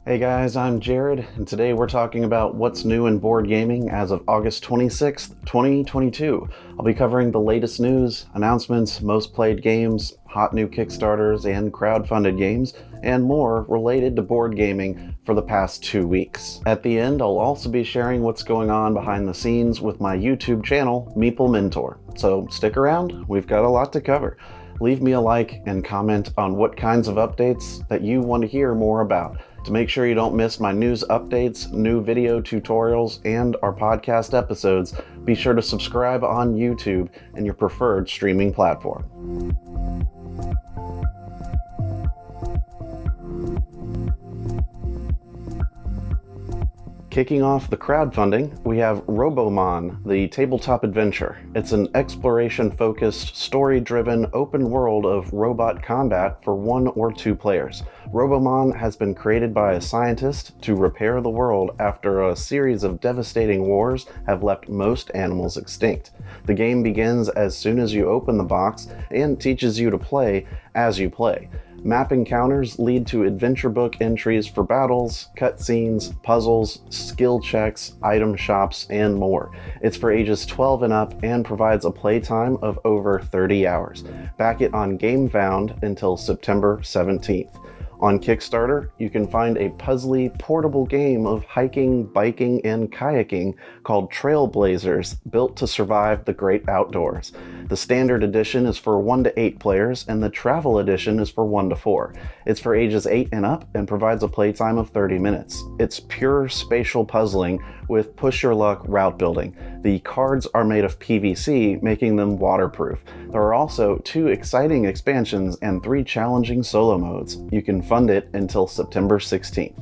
Hey guys, I'm Jared, and today we're talking about what's new in board gaming as of August 26th, 2022. I'll be covering the latest news, announcements, most played games, hot new Kickstarters and crowdfunded games, and more related to board gaming for the past 2 weeks. At the end, I'll also be sharing what's going on behind the scenes with my YouTube channel, Meeple Mentor. So stick around, we've got a lot to cover. Leave me a like and comment on what kinds of updates that you want to hear more about. To make sure you don't miss my news updates, new video tutorials, and our podcast episodes, be sure to subscribe on YouTube and your preferred streaming platform. Kicking off the crowdfunding, we have Robomon, the tabletop adventure. It's an exploration-focused, story-driven open world of robot combat for 1 or 2 players. Robomon has been created by a scientist to repair the world after a series of devastating wars have left most animals extinct. The game begins as soon as you open the box and teaches you to play as you play. Map encounters lead to adventure book entries for battles, cutscenes, puzzles, skill checks, item shops, and more. It's for ages 12 and up and provides a playtime of over 30 hours. Back it on GameFound until September 17th. On Kickstarter, you can find a puzzly, portable game of hiking, biking, and kayaking called Trailblazers, built to survive the great outdoors. The standard edition is for 1 to 8 players, and the travel edition is for 1 to 4. It's for ages 8 and up and provides a playtime of 30 minutes. It's pure spatial puzzling with push-your-luck route building. The cards are made of PVC, making them waterproof. There are also 2 exciting expansions and 3 challenging solo modes. You can fund it until September 16th.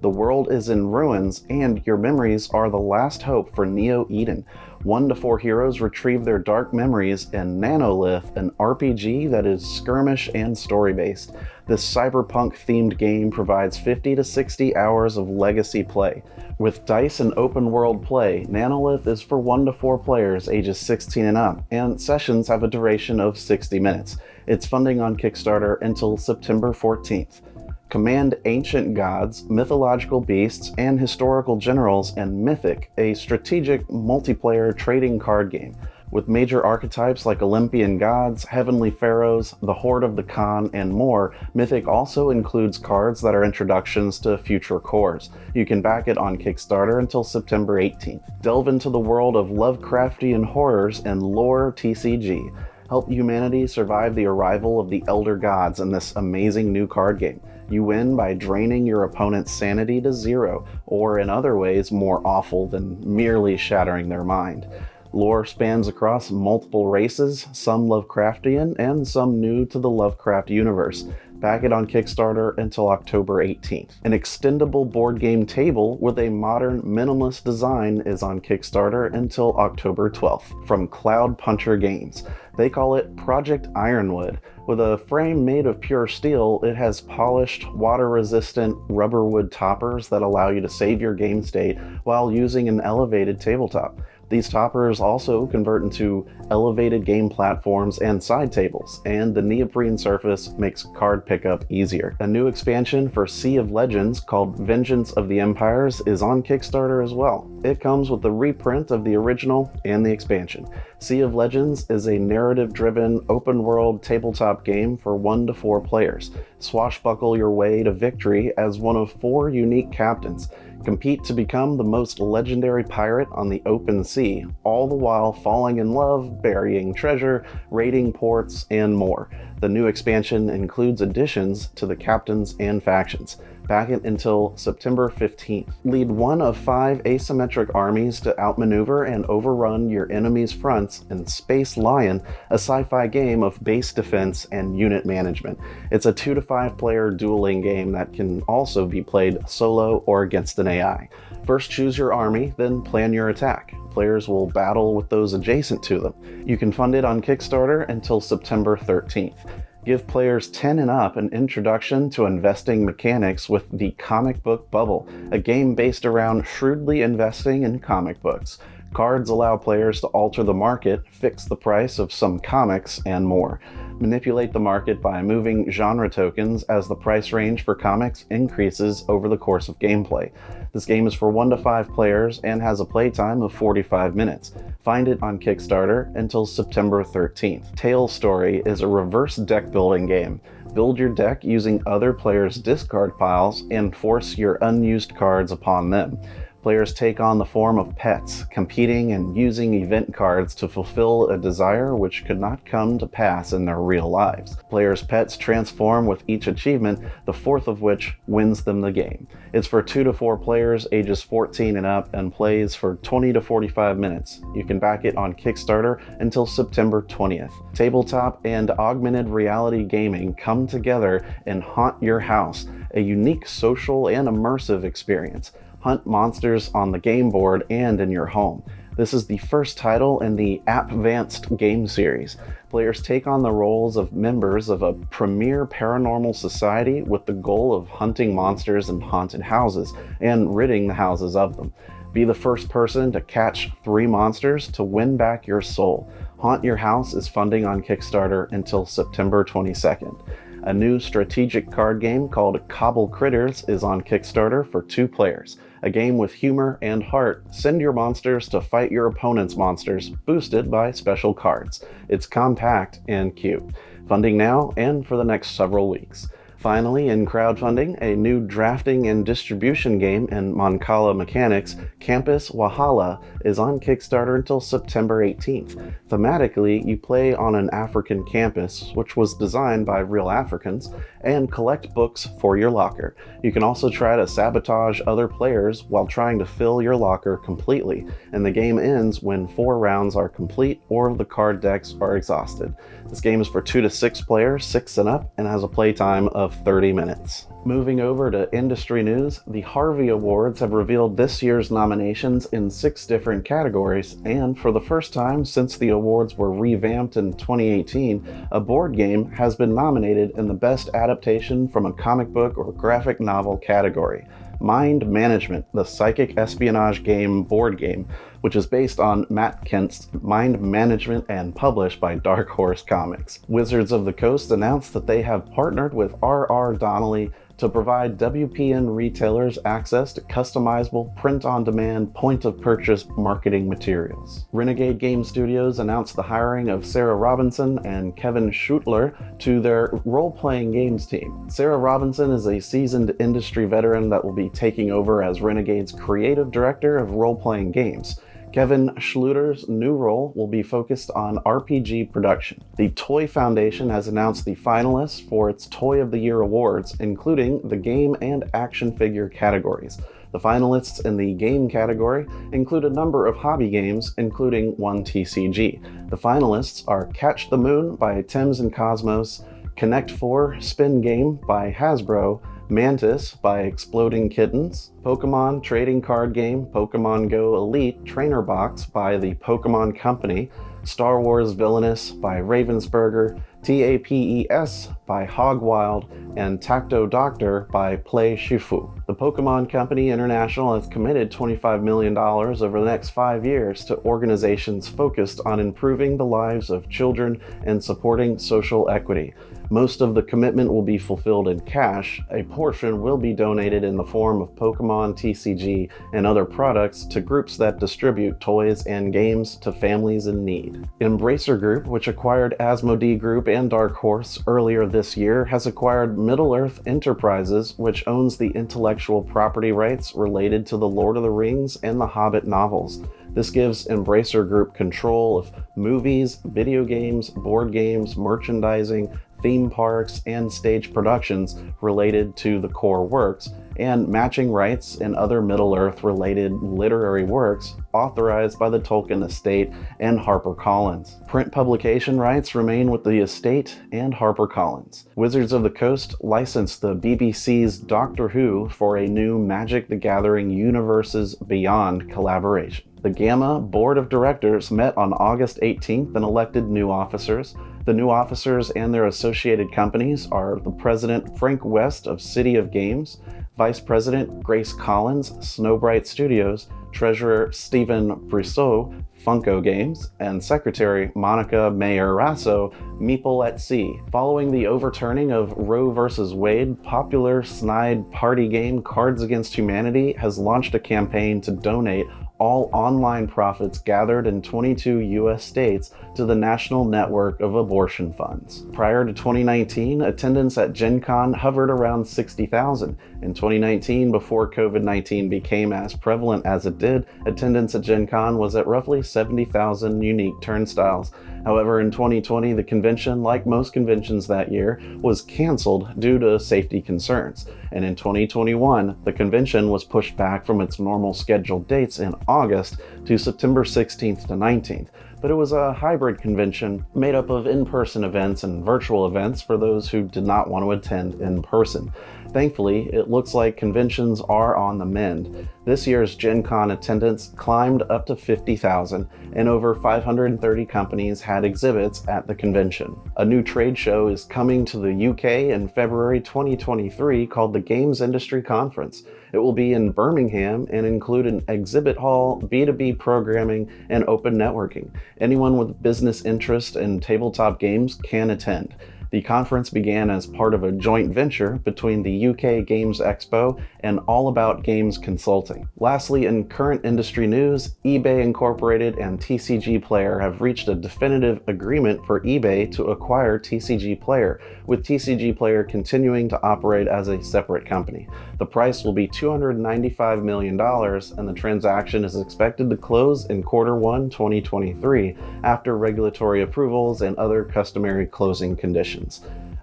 The world is in ruins, and your memories are the last hope for Neo Eden. 1 to 4 heroes retrieve their dark memories in Nanolith, an RPG that is skirmish and story-based. This cyberpunk-themed game provides 50 to 60 hours of legacy play. With dice and open-world play, Nanolith is for 1 to 4 players ages 16 and up, and sessions have a duration of 60 minutes. It's funding on Kickstarter until September 14th. Command ancient gods, mythological beasts, and historical generals in Mythic, a strategic multiplayer trading card game. With major archetypes like Olympian gods, heavenly pharaohs, the Horde of the Khan, and more, Mythic also includes cards that are introductions to future cores. You can back it on Kickstarter until September 18th. Delve into the world of Lovecraftian horrors and lore TCG. Help humanity survive the arrival of the Elder Gods in this amazing new card game. You win by draining your opponent's sanity to 0, or in other ways more awful than merely shattering their mind. Lore spans across multiple races, some Lovecraftian and some new to the Lovecraft universe. Back it on Kickstarter until October 18th. An extendable board game table with a modern minimalist design is on Kickstarter until October 12th from Cloud Puncher Games. They call it Project Ironwood. With a frame made of pure steel, it has polished, water-resistant rubber wood toppers that allow you to save your game state while using an elevated tabletop. These toppers also convert into elevated game platforms and side tables, and the neoprene surface makes card pickup easier. A new expansion for Sea of Legends called Vengeance of the Empires is on Kickstarter as well. It comes with a reprint of the original and the expansion. Sea of Legends is a narrative-driven, open-world tabletop game for 1 to 4 players. Swashbuckle your way to victory as one of 4 unique captains. Compete to become the most legendary pirate on the open sea, all the while falling in love, burying treasure, raiding ports, and more. The new expansion includes additions to the captains and factions. Back it until September 15th. Lead 1 of 5 asymmetric armies to outmaneuver and overrun your enemy's fronts in Space Lion, a sci-fi game of base defense and unit management. It's a 2 to 5 player dueling game that can also be played solo or against an AI. First choose your army, then plan your attack. Players will battle with those adjacent to them. You can fund it on Kickstarter until September 13th. Give players 10 and up an introduction to investing mechanics with the Comic Book Bubble, a game based around shrewdly investing in comic books. Cards allow players to alter the market, fix the price of some comics, and more. Manipulate the market by moving genre tokens as the price range for comics increases over the course of gameplay. This game is for 1 to 5 players and has a playtime of 45 minutes. Find it on Kickstarter until September 13th. Tale Story is a reverse deck building game. Build your deck using other players' discard piles and force your unused cards upon them. Players take on the form of pets, competing and using event cards to fulfill a desire which could not come to pass in their real lives. Players' pets transform with each achievement, the fourth of which wins them the game. It's for 2 to 4 players, ages 14 and up, and plays for 20 to 45 minutes. You can back it on Kickstarter until September 20th. Tabletop and augmented reality gaming come together in Haunt Your House, a unique social and immersive experience. Hunt monsters on the game board and in your home. This is the first title in the App-vanced game series. Players take on the roles of members of a premier paranormal society with the goal of hunting monsters in haunted houses and ridding the houses of them. Be the first person to catch 3 monsters to win back your soul. Haunt Your House is funding on Kickstarter until September 22nd. A new strategic card game called Cobble Critters is on Kickstarter for 2 players. A game with humor and heart. Send your monsters to fight your opponent's monsters, boosted by special cards. It's compact and cute. Funding now and for the next several weeks. Finally, in crowdfunding, a new drafting and distribution game in Mancala mechanics, Campus Wahala, is on Kickstarter until September 18th. Thematically, you play on an African campus, which was designed by real Africans, and collect books for your locker. You can also try to sabotage other players while trying to fill your locker completely, and the game ends when 4 rounds are complete or the card decks are exhausted. This game is for 2 to 6 players, 6 and up, and has a playtime of 30 minutes. Moving over to industry news, the Harvey Awards have revealed this year's nominations in 6 different categories, and for the first time since the awards were revamped in 2018, a board game has been nominated in the Best Adaptation from a Comic Book or Graphic Novel category. Mind Management, the psychic espionage game board game, which is based on Matt Kent's Mind Management and published by Dark Horse Comics. Wizards of the Coast announced that they have partnered with R.R. Donnelley to provide WPN retailers access to customizable print-on-demand point-of-purchase marketing materials. Renegade Game Studios announced the hiring of Sarah Robinson and Kevin Schutler to their role-playing games team. Sarah Robinson is a seasoned industry veteran that will be taking over as Renegade's creative director of role-playing games. Kevin Schluter's new role will be focused on RPG production. The Toy Foundation has announced the finalists for its Toy of the Year awards, including the game and action figure categories. The finalists in the game category include a number of hobby games, including one TCG. The finalists are Catch the Moon by Thames and Cosmos, Connect 4 Spin Game by Hasbro, Mantis by Exploding Kittens, Pokemon Trading Card Game Pokemon Go Elite Trainer Box by the Pokemon Company, Star Wars Villainous by Ravensburger, TAPES by Hogwild, and Tacto Doctor by Play Shifu. The Pokemon Company International has committed $25 million over the next 5 years to organizations focused on improving the lives of children and supporting social equity. Most of the commitment will be fulfilled in cash. A portion will be donated in the form of Pokemon TCG and other products to groups that distribute toys and games to families in need. Embracer Group, which acquired Asmodee Group and Dark Horse earlier this year, has acquired Middle-earth Enterprises, which owns the intellectual property rights related to the Lord of the Rings and the Hobbit novels. This gives Embracer Group control of movies, video games, board games, merchandising, theme parks, and stage productions related to the core works, and matching rights in other Middle-earth related literary works authorized by the Tolkien estate and HarperCollins. Print publication rights remain with the estate and HarperCollins. Wizards of the Coast licensed the BBC's Doctor Who for a new Magic the Gathering Universes Beyond collaboration. The Gamma Board of Directors met on August 18th and elected new officers. The new officers and their associated companies are the President Frank West of City of Games, Vice President Grace Collins, Snowbright Studios, Treasurer Stephen Brousseau, Funko Games, and Secretary Monica Mayer-Rasso, Meeple at Sea. Following the overturning of Roe v. Wade, popular snide party game Cards Against Humanity has launched a campaign to donate all online profits gathered in 22 U.S. states to the National Network of Abortion Funds. Prior to 2019, attendance at Gen Con hovered around 60,000. In 2019, before COVID-19 became as prevalent as it did, attendance at Gen Con was at roughly 70,000 unique turnstiles. However, in 2020, the convention, like most conventions that year, was canceled due to safety concerns. And in 2021, the convention was pushed back from its normal scheduled dates in August to September 16th to 19th. But it was a hybrid convention made up of in-person events and virtual events for those who did not want to attend in person. Thankfully, it looks like conventions are on the mend. This year's Gen Con attendance climbed up to 50,000, and over 530 companies had exhibits at the convention. A new trade show is coming to the UK in February 2023 called the Games Industry Conference. It will be in Birmingham and include an exhibit hall, B2B programming, and open networking. Anyone with business interest in tabletop games can attend. The conference began as part of a joint venture between the UK Games Expo and All About Games Consulting. Lastly, in current industry news, eBay Incorporated and TCG Player have reached a definitive agreement for eBay to acquire TCG Player, with TCG Player continuing to operate as a separate company. The price will be $295 million, and the transaction is expected to close in Q1 2023 after regulatory approvals and other customary closing conditions.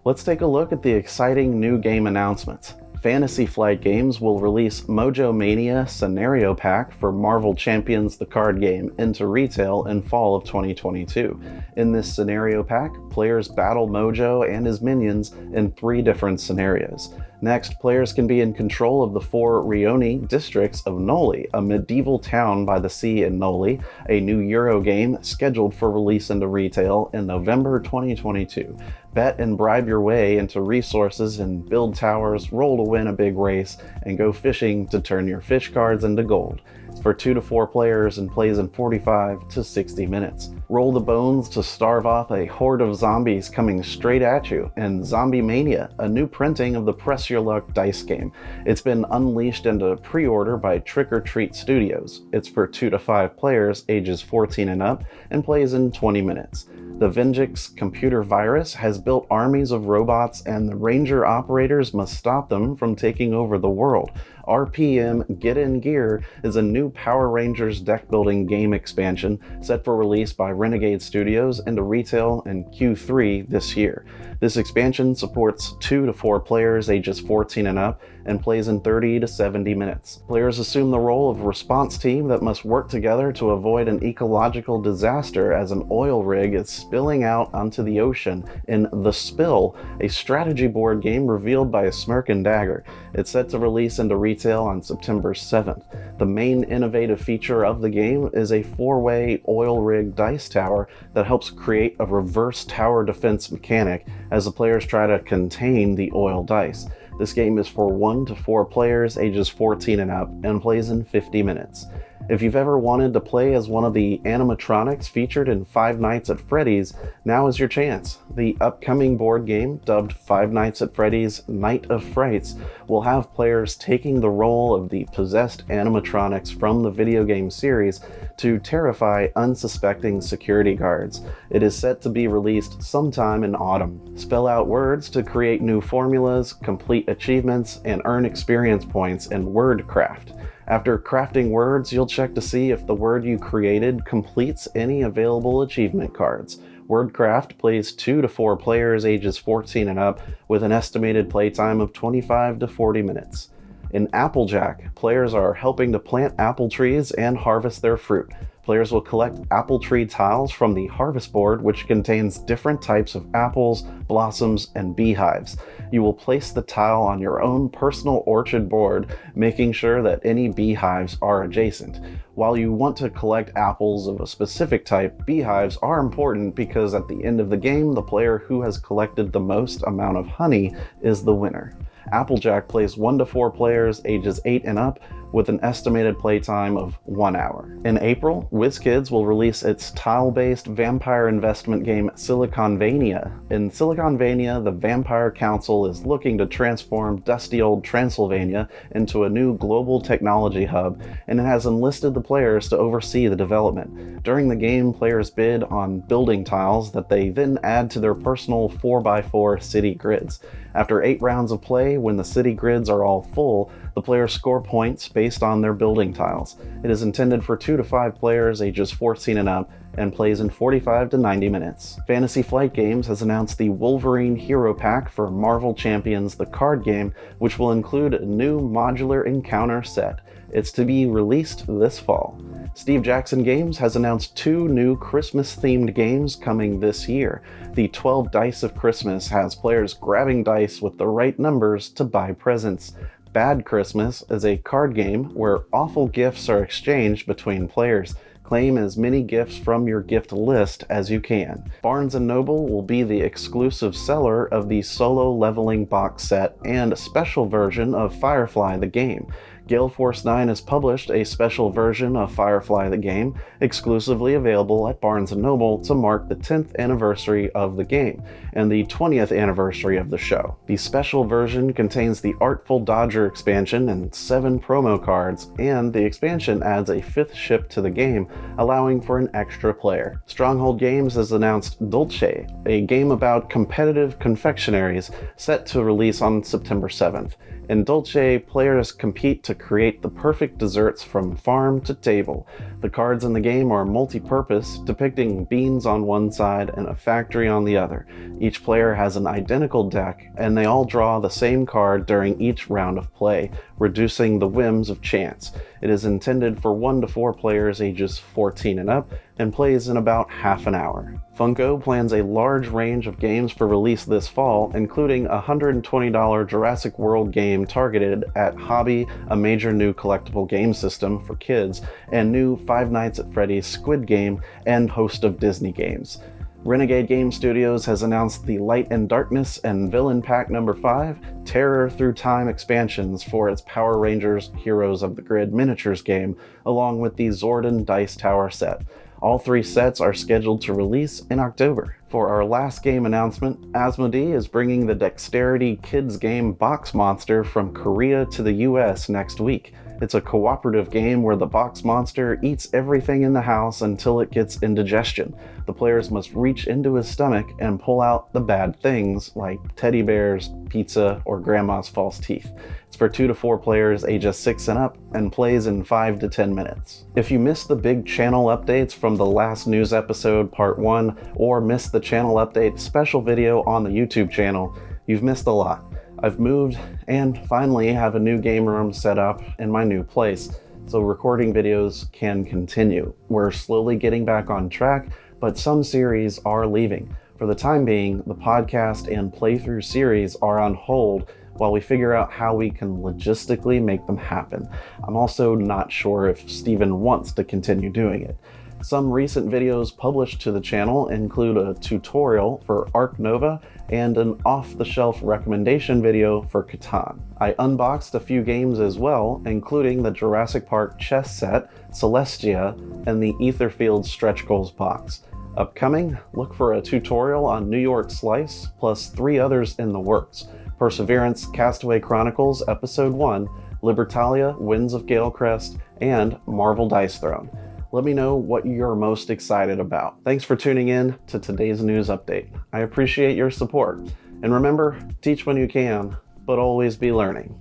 Let's take a look at the exciting new game announcements. Fantasy Flight Games will release Mojo Mania Scenario Pack for Marvel Champions the card game into retail in fall of 2022. In this scenario pack, players battle Mojo and his minions in 3 different scenarios. Next, players can be in control of the 4 Rioni districts of Noli, a medieval town by the sea in Noli, a new Euro game scheduled for release into retail in November 2022. Bet and bribe your way into resources and build towers, roll to win a big race, and go fishing to turn your fish cards into gold. It's for 2 to 4 players and plays in 45 to 60 minutes. Roll the bones to starve off a horde of zombies coming straight at you in Zombie Mania, a new printing of the Press Your Luck dice game. It's been unleashed into pre-order by Trick or Treat Studios. It's for 2 to 5 players ages 14 and up and plays in 20 minutes. The Vengix computer virus has built armies of robots, and the Ranger operators must stop them from taking over the world. RPM Get In Gear is a new Power Rangers deck-building game expansion set for release by Renegade Studios into retail in Q3 this year. This expansion supports 2 to 4 players ages 14 and up and plays in 30 to 70 minutes. Players assume the role of response team that must work together to avoid an ecological disaster as an oil rig is spilling out onto the ocean in The Spill, a strategy board game revealed by Smirk and Dagger. It's set to release into retail on September 7th. The main innovative feature of the game is a 4-way oil rig dice tower that helps create a reverse tower defense mechanic as the players try to contain the oil dice. This game is for 1 to 4 players ages 14 and up and plays in 50 minutes. If you've ever wanted to play as one of the animatronics featured in Five Nights at Freddy's, now is your chance. The upcoming board game, dubbed Five Nights at Freddy's Night of Frights, will have players taking the role of the possessed animatronics from the video game series to terrify unsuspecting security guards. It is set to be released sometime in autumn. Spell out words to create new formulas, complete achievements, and earn experience points in WordCraft. After crafting words, you'll check to see if the word you created completes any available achievement cards. WordCraft plays 2 to 4 players ages 14 and up with an estimated playtime of 25 to 40 minutes. In Applejack, players are helping to plant apple trees and harvest their fruit. Players will collect apple tree tiles from the harvest board, which contains different types of apples, blossoms, and beehives. You will place the tile on your own personal orchard board, making sure that any beehives are adjacent. While you want to collect apples of a specific type, beehives are important because at the end of the game, the player who has collected the most amount of honey is the winner. Applejack plays 1 to 4 players ages 8 and up, with an estimated playtime of 1 hour. In April, WizKids will release its tile-based vampire investment game Siliconvania. In Siliconvania, the Vampire Council is looking to transform dusty old Transylvania into a new global technology hub, and it has enlisted the players to oversee the development. During the game, players bid on building tiles that they then add to their personal 4x4 city grids. After 8 rounds of play, when the city grids are all full, the players score points based on their building tiles. It is intended for 2 to 5 players ages 14 and up, and plays in 45 to 90 minutes. Fantasy Flight Games has announced the Wolverine Hero Pack for Marvel Champions the card game, which will include a new modular encounter set. It's to be released this fall. Steve Jackson Games has announced 2 new Christmas-themed games coming this year. The 12 Dice of Christmas has players grabbing dice with the right numbers to buy presents. Bad Christmas is a card game where awful gifts are exchanged between players. Claim as many gifts from your gift list as you can. Barnes & Noble will be the exclusive seller of the solo leveling box set and a special version of Firefly the game. Gale Force 9 has published a special version of Firefly the game, exclusively available at Barnes & Noble to mark the 10th anniversary of the game, and the 20th anniversary of the show. The special version contains the Artful Dodger expansion and 7 promo cards, and the expansion adds a 5th ship to the game, allowing for an extra player. Stronghold Games has announced Dolce, a game about competitive confectionaries set to release on September 7th. In Dolce, players compete to create the perfect desserts from farm to table. The cards in the game are multi-purpose, depicting beans on one side and a factory on the other. Each player has an identical deck, and they all draw the same card during each round of play, reducing the whims of chance. It is intended for 1 to 4 players ages 14 and up, and plays in about half an hour. Funko plans a large range of games for release this fall, including a $120 Jurassic World game targeted at Hobby, a major new collectible game system for kids, and new Five Nights at Freddy's Squid Game, and host of Disney games. Renegade Game Studios has announced the Light and Darkness and Villain Pack No. 5 Terror Through Time expansions for its Power Rangers Heroes of the Grid miniatures game, along with the Zordon Dice Tower set. All 3 sets are scheduled to release in October. For our last game announcement, Asmodee is bringing the Dexterity kids game Box Monster from Korea to the US next week. It's a cooperative game where the box monster eats everything in the house until it gets indigestion. The players must reach into his stomach and pull out the bad things like teddy bears, pizza, or grandma's false teeth. It's for 2 to 4 players ages 6 and up and plays in 5 to 10 minutes. If you missed the big channel updates from the last news episode part 1 or missed the channel update special video on the YouTube channel, you've missed a lot. I've moved and finally have a new game room set up in my new place, so recording videos can continue. We're slowly getting back on track, but some series are leaving. For the time being, the podcast and playthrough series are on hold while we figure out how we can logistically make them happen. I'm also not sure if Steven wants to continue doing it. Some recent videos published to the channel include a tutorial for Ark Nova and an off-the-shelf recommendation video for Catan. I unboxed a few games as well, including the Jurassic Park chess set, Celestia, and the Etherfield Stretch Goals box. Upcoming, look for a tutorial on New York Slice, plus 3 others in the works: Perseverance Castaway Chronicles Episode 1, Libertalia Winds of Galecrest, and Marvel Dice Throne. Let me know what you're most excited about. Thanks for tuning in to today's news update. I appreciate your support. And remember, teach when you can, but always be learning.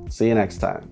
See you next time.